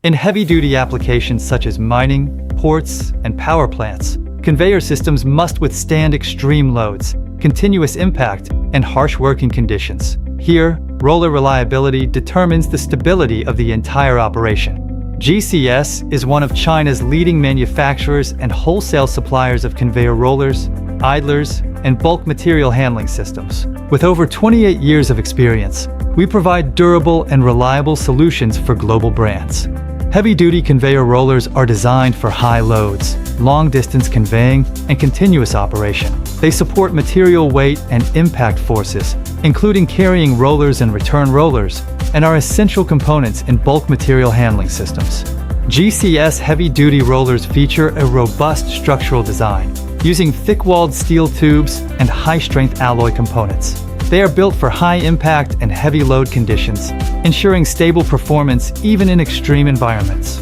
In heavy-duty applications such as mining, ports, and power plants, conveyor systems must withstand extreme loads, continuous impact, and harsh working conditions. Here, roller reliability determines the stability of the entire operation. GCS is one of China's leading manufacturers and wholesale suppliers of conveyor rollers, idlers, and bulk material handling systems. With over 28 years of experience, we provide durable and reliable solutions for global brands. Heavy-duty conveyor rollers are designed for high loads, long-distance conveying, and continuous operation. They support material weight and impact forces, including carrying rollers and return rollers, and are essential components in bulk material handling systems. GCS heavy-duty rollers feature a robust structural design, using thick-walled steel tubes and high-strength alloy components. They are built for high-impact and heavy load conditions, ensuring stable performance even in extreme environments.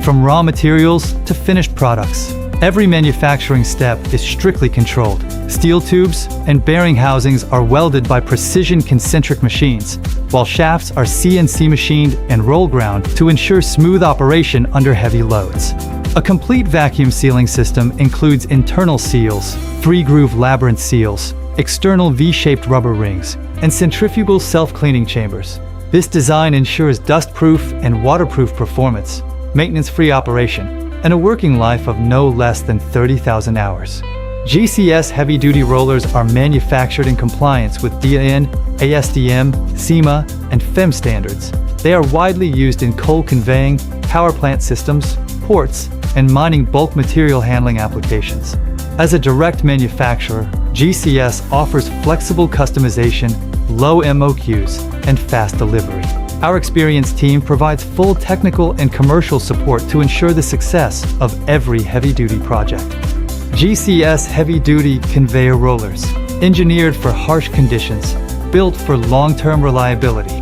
From raw materials to finished products, every manufacturing step is strictly controlled. Steel tubes and bearing housings are welded by precision concentric machines, while shafts are CNC machined and roll ground to ensure smooth operation under heavy loads. A complete vacuum sealing system includes internal seals, 3-groove labyrinth seals, external V-shaped rubber rings, and centrifugal self-cleaning chambers. This design ensures dust-proof and waterproof performance, maintenance-free operation, and a working life of no less than 30,000 hours. GCS heavy-duty rollers are manufactured in compliance with DIN, ASTM, CMA, and FEM standards. They are widely used in coal conveying, power plant systems, ports, and mining bulk material handling applications. As a direct manufacturer, GCS offers flexible customization, low MOQs, and fast delivery. Our experienced team provides full technical and commercial support to ensure the success of every heavy-duty project. GCS heavy-duty conveyor rollers, engineered for harsh conditions, built for long-term reliability.